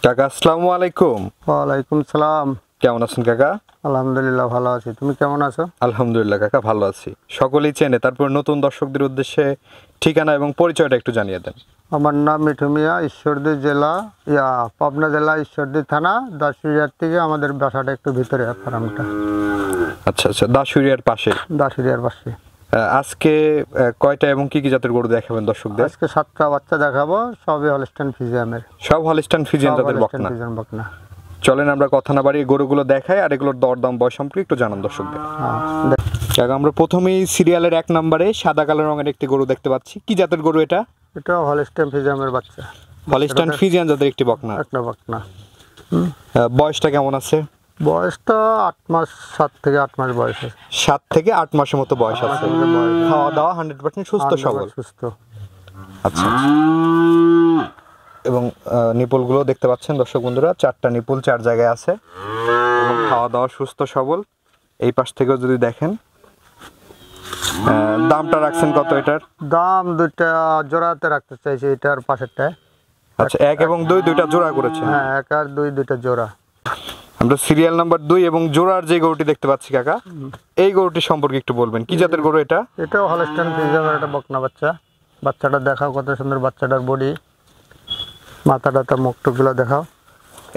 কাকা আসসালামু আলাইকুম। ওয়ালাইকুম সালাম। কেমন আছেন কাকা? আলহামদুলিল্লাহ ভালো আছি, তুমি কেমন আছো? আলহামদুলিল্লাহ কাকা ভালো আছি। সকলেই চেনে, তারপর নতুন দর্শকদের উদ্দেশ্যে ঠিকানা এবং পরিচয়টা একটু জানিয়ে দেন। আমার নাম মিঠু মিয়া, ঈশ্বরদী জেলা পাবনা জেলা ঈশ্বরদী থানা দাসুরিয়ার থেকে আমাদের বাসাটা একটু ভিতরে, ফার্মটা। আচ্ছা আচ্ছা, দাসুরিয়ার পাশে। দাসুরিয়ার পাশে। আজকে কয়টা এবং কি কি জাতের গরু দেখাবেন দর্শকদের? আজকে 7টা বাচ্চা দেখাবো, সবই হলস্টাইন ফ্রিজিয়ামের। সব হলস্টাইন ফ্রিজিয়ান জাতের বকনা। চলেন আমরা কথা না বাড়িয়ে গরুগুলো দেখাই আর এগুলোর দরদাম বয়স সম্পর্কে একটু জানান দর্শকদের। কাকা আমরা প্রথমেই সিরিয়ালের 1 নম্বরে সাদা কালো রঙের একটি গরু দেখতে পাচ্ছি। কি জাতের গরু এটা? এটা হলস্টাইন ফ্রিজিয়ামের বাচ্চা। হলস্টাইন ফ্রিজিয়ান জাতের একটি বকনা। একটা বকনা। বয়সটা কেমন আছে? বয়সটা 8 মাস, 7 থেকে 8 মাস বয়স আছে। 7 থেকে 8 মাসের মতো বয়স আছে। খাওয়া দাওয়া 100% সুস্থ সবল। সুস্থ। আচ্ছা। এবং নিপলগুলো দেখতে পাচ্ছেন দর্শক বন্ধুরা, 4টা নিপল 4 জায়গায় আছে এবং খাওয়া দাওয়া সুস্থ সবল। এই পাশ থেকেও যদি দেখেন, দামটা রাখছেন কত এটার? দাম দুইটা জোড়াতে রাখতে চাইছি, এটার পাশেরটায়। আচ্ছা, 1 এবং 2 দুইটা জোড়া করেছে। হ্যাঁ, 1 আর 2 দুইটা জোড়া। আমরা সিরিয়াল নাম্বার 2 এবং জোড়ার যে গরুটি দেখতে পাচ্ছি কাকা, এই গরুটি সম্পর্কে একটু বলবেন। কি জাতের গরু এটা? এটাও হলস্টাইন ফ্রিজিয়ামের একটা বকনা বাচ্চা। বাচ্চাটা দেখাও, কত সুন্দর বাচ্চাটার বডি, মাথাটা, তার মুখটুকগুলো দেখাও।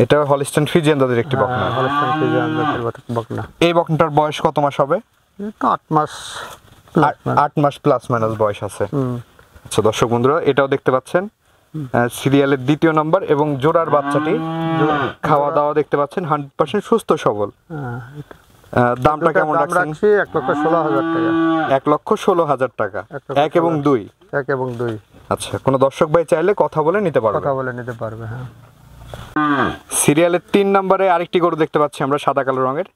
এটা হলস্টাইন ফ্রিজিয়ান জাতের একটি বকনা। হলস্টাইন ফ্রিজিয়ান জাতের বকনা। এই বকনাটার বয়স কত মাস হবে? এটা 8 মাস। 8 মাস প্লাস মাইনাস বয়স আছে। আচ্ছা দর্শক বন্ধুরা, এটাও দেখতে পাচ্ছেন সিরিয়ালের 2য় নম্বর এবং জোড়ার বাচ্চাটি খাওয়া দাওয়া দেখতে পাচ্ছেন 100% সুস্থ সবল। দামটা কেমন রাখছেন? 1,16,000 টাকা। 1,16,000 টাকা। 1 এবং 2। 1 এবং 2। আচ্ছা, কোনো দর্শক ভাই চাইলে কথা বলে নিতে পারবে। হ্যাঁ। সিরিয়ালের 3 নম্বরে আরেকটি গরু দেখতে পাচ্ছি আমরা, সাদা কালো রঙের।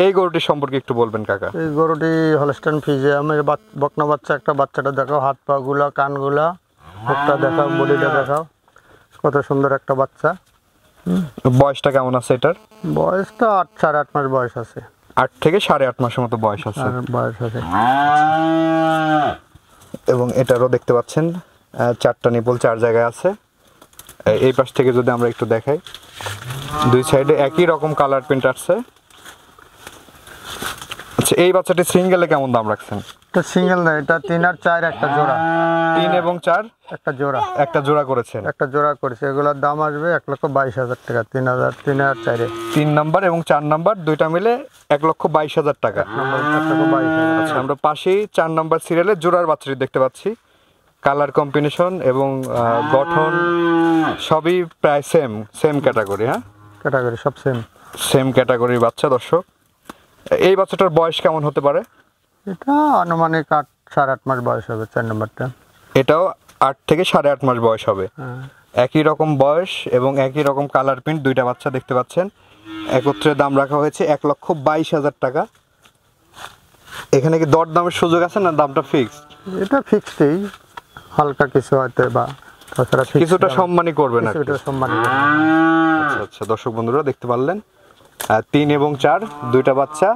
এই গরুটি সম্পর্কে একটু বলবেন কাকা। এই গরুটি হলস্টাইন ফ্রিজিয়ামের বকনা বাচ্চা। একটা বাচ্চাটা দেখাও, হাত পা গুলা, কানগুলা, মুখটা দেখাও, বডিটা দেখাও, কত সুন্দর একটা বাচ্চা। বয়সটা কেমন আছে এটার? বয়সটা 8, 8.5 মাস বয়স আছে। 8 থেকে 8.5 মাসের মতো বয়স আছে। এবং এটারও দেখতে পাচ্ছেন 4টা নিপল 4 জায়গায় আছে। এই পাশ থেকে যদি আমরা একটু দেখাই, 2 সাইডে একই রকম কালার প্রিন্ট আসছে। আচ্ছা, এই বাচ্চাটি সিঙ্গেলে কেমন দাম রাখছেন? এটা সিঙ্গেল না, এটা 3 আর 4 একটা জোড়া। 3 এবং 4 একটা জোড়া। একটা জোড়া করেছেন। একটা জোড়া করেছে। এগুলোর দাম আসবে 1,22,000 টাকা। 3 আর 4-এ 3 নাম্বার এবং 4 নাম্বার দুইটা মিলে 1,22,000 টাকা। 1,22,000। আচ্ছা, আমরা পাশেই 4 নাম্বার সিরিয়ালে জোড়ার বাচ্চাটি দেখতে পাচ্ছি। কালার কম্বিনেশন এবং গঠন সবই প্রায় সেম ক্যাটাগরি। হ্যাঁ, ক্যাটাগরি সব সেম ক্যাটাগরির বাচ্চা। দর্শক, এই বাচ্চাটার বয়স কেমন হতে পারে? এটা আনুমানিক 8, 8.5 মাস বয়স হবে। 4 নাম্বারটা এটাও 8 থেকে 8.5 মাস বয়স হবে। একই রকম বয়স এবং একই রকম কালার প্রিন্ট, দুইটা বাচ্চা দেখতে পাচ্ছেন। একত্রে দাম রাখা হয়েছে 1,22,000 টাকা। এখানে কি দরদামের সুযোগ আছে না দামটা ফিক্সড? এটা ফিক্সডই, হালকা কিছু হয়তো বা তাছাড়া কিছুটা সম্মানই করবে না? কিছুটা সম্মানই করবে। আচ্ছা আচ্ছা, দর্শক বন্ধুরা দেখতে পারলেন 3 এবং 4 দুইটা বাচ্চা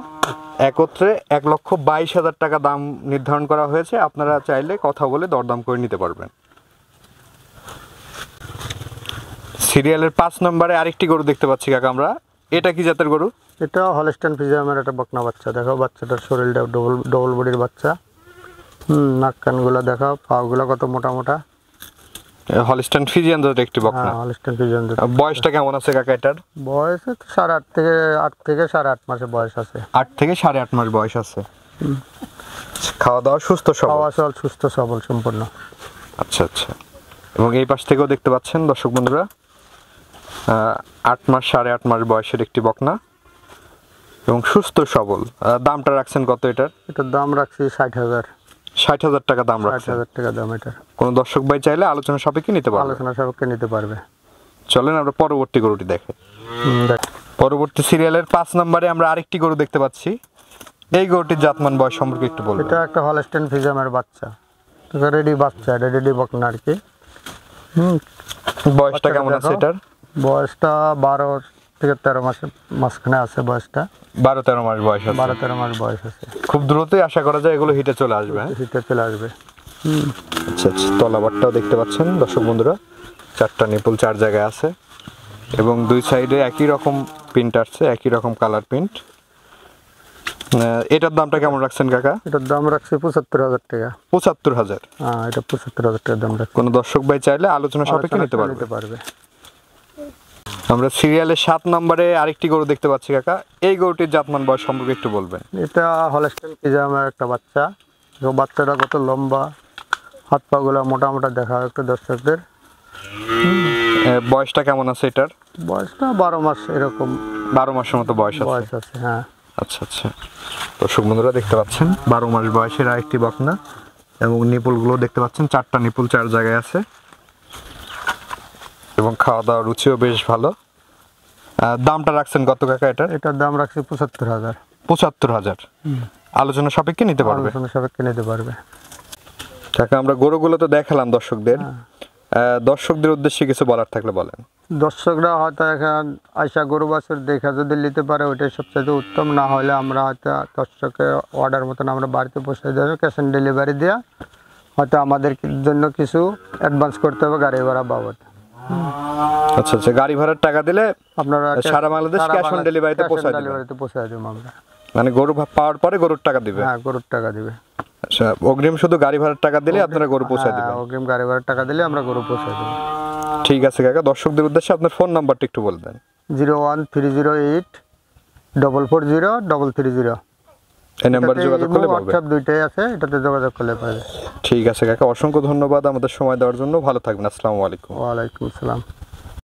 একত্রে 1,22,000 টাকা দাম নির্ধারণ করা হয়েছে। আপনারা চাইলে কথা বলে দরদাম করে নিতে পারবেন। সিরিয়ালের 5 নম্বরে আরেকটি গরু দেখতে পাচ্ছি কাকা আমরা। এটা কি জাতের গরু? এটা হলস্টাইন ফ্রিজিয়ামের একটা বকনা বাচ্চা। দেখো বাচ্চাটার শরীরটা ডবল বডির বাচ্চা। নাক কানগুলো দেখাও, পাগুলো কত মোটা মোটা। হলস্টাইন ফ্রিজিয়ান জাতের একটি বকনা। Holstein Friesian. বয়সটা কেমন আছে কাকা এটার? বয়স 8 থেকে 8.5 মাসের বয়স আছে। 8 থেকে 8.5 মাস বয়স আছে। খাওয়া দাওয়া সুস্থ সবল? সুস্থ সবল সম্পূর্ণ। আচ্ছা আচ্ছা। এবং এই পাশ থেকেও দেখতে পাচ্ছেন দর্শক বন্ধুরা 8 মাস 8.5 মাস বয়সের একটি বকনা এবং সুস্থ সবল। দামটা রাখছেন কত এটার? এটার দাম রাখছি 60,000। 60,000 টাকা দাম রাখছেন। 60,000 টাকা দাম এটার। কোনো দর্শক ভাই চাইলে আলোচনা সাপেক্ষে নিতে পারবে। আলোচনা সাপেক্ষে নিতে পারবে। চলেন আমরা পরবর্তী গরুটি দেখে। পরবর্তী সিরিয়ালের 5 নম্বরে আমরা আরেকটি গরু দেখতে পাচ্ছি। এই গরুটির জাতমান বয়স সম্পর্কে একটু বলবেন। এটা একটা হলস্টাইন ফ্রিজিয়ামের বাচ্চা। রেডি বাচ্চা, রেডি বকনা আর কি। বয়সটা কেমন আছে এটার? বয়সটা 12 থেকে 13 মাসের মাঝখানে আছে বয়সটা। 12-13 মাস বয়স আছে। 12-13 মাস বয়স আছে। খুব দ্রুতই আশা করা যায় এগুলো হিটে চলে আসবে। হিটে চলে আসবে। আচ্ছা আচ্ছা, তলাবারটাও দেখতে পাচ্ছেন দর্শক বন্ধুরা, 4টা নিপল 4 জায়গায় আছে। এবং দুই সাইডে একই রকম প্রিন্ট আসছে, একই রকম কালার প্রিন্ট। এটার দামটা কেমন রাখছেন কাকা? এটার দাম রাখছি 75,000 টাকা। 75,000। হ্যাঁ, এটা 75,000 টাকা দাম রাখছি। কোনো দর্শক ভাই চাইলে আলোচনা সাপেক্ষে নিতে পারবে। আমরা সিরিয়ালের 7 নম্বরে আরেকটি গরু দেখতে পাচ্ছি কাকা, এই গরুটির জাতমান বয়স সম্পর্কে একটু বলবেন। এটা হলস্টাইন ফ্রিজিয়ামের একটা বাচ্চা। তো বাচ্চাটা কত লম্বা, হাত পা গুলো মোটা মোটা দেখা একটু দর্শকদের। বয়সটা কেমন আছে এটার? বয়সটা 12 মাস এরকম 12 মাসের মতো বয়স আছে। বয়স আছে। হ্যাঁ, আচ্ছা আচ্ছা, দর্শক বন্ধুরা দেখতে পাচ্ছেন 12 মাস বয়সের আরেকটি বকনা, এবং নিপুলগুলো দেখতে পাচ্ছেন 4টা নিপুল 4 জায়গায় আছে, এবং খাওয়া দাওয়ার রুচিও বেশ ভালো। দামটা রাখছেন কত কাকা এটার? এটার দাম রাখছি 75,000। 75,000 আলোচনা সাপেক্ষে নিতে পারবে। আলোচনা সাপেক্ষে নিতে পারবে। কাকা আমরা গরুগুলো তো দেখালাম দর্শকদের, দর্শকদের উদ্দেশ্যে কিছু বলার থাকলে বলেন। দর্শকরা হয়তো এখন আইসা গরু বাছুর দেখা যদি নিতে পারে ওইটাই সবচেয়ে উত্তম। না হলে আমরা হয়তো দর্শকের অর্ডার মতন আমরা বাড়িতে পৌঁছে দেবো, ক্যাশ অন ডেলিভারি দেওয়া। হয়তো আমাদের জন্য কিছু অ্যাডভান্স করতে হবে গাড়ি ভাড়া বাবদ। আচ্ছা আচ্ছা, গাড়ি ভাড়ার টাকা দিলে আপনারা সারা বাংলাদেশ ক্যাশ অন ডেলিভারিতে পৌঁছে দিবেন। ডেলিভারিতে পৌঁছে দেবো আমরা। মানে গরু পাওয়ার পরে গরুর টাকা দিবে? হ্যাঁ, গরুর টাকা দিবে। আচ্ছা, অগ্রিম শুধু গাড়ি ভাড়ার টাকা দিলে আপনারা গরু পৌঁছে দিবেন? হ্যাঁ, অগ্রিম গাড়ি ভাড়ার টাকা দিলে আমরা গরু পৌঁছে দেবো। ঠিক আছে কাকা, দর্শকদের উদ্দেশ্যে আপনার ফোন নাম্বারটা একটু বলে দেন। 01308 440 330। এই নাম্বারে যোগাযোগ করলে পাবেন। হোয়াটসঅ্যাপ দুইটাই আছে, এটাতে যোগাযোগ করলে পাবে। ঠিক আছে কাকা, অসংখ্য ধন্যবাদ আমাদের সময় দেওয়ার জন্য। ভালো থাকবেন। আসসালামু আলাইকুম। ওয়ালাইকুম আসসালাম।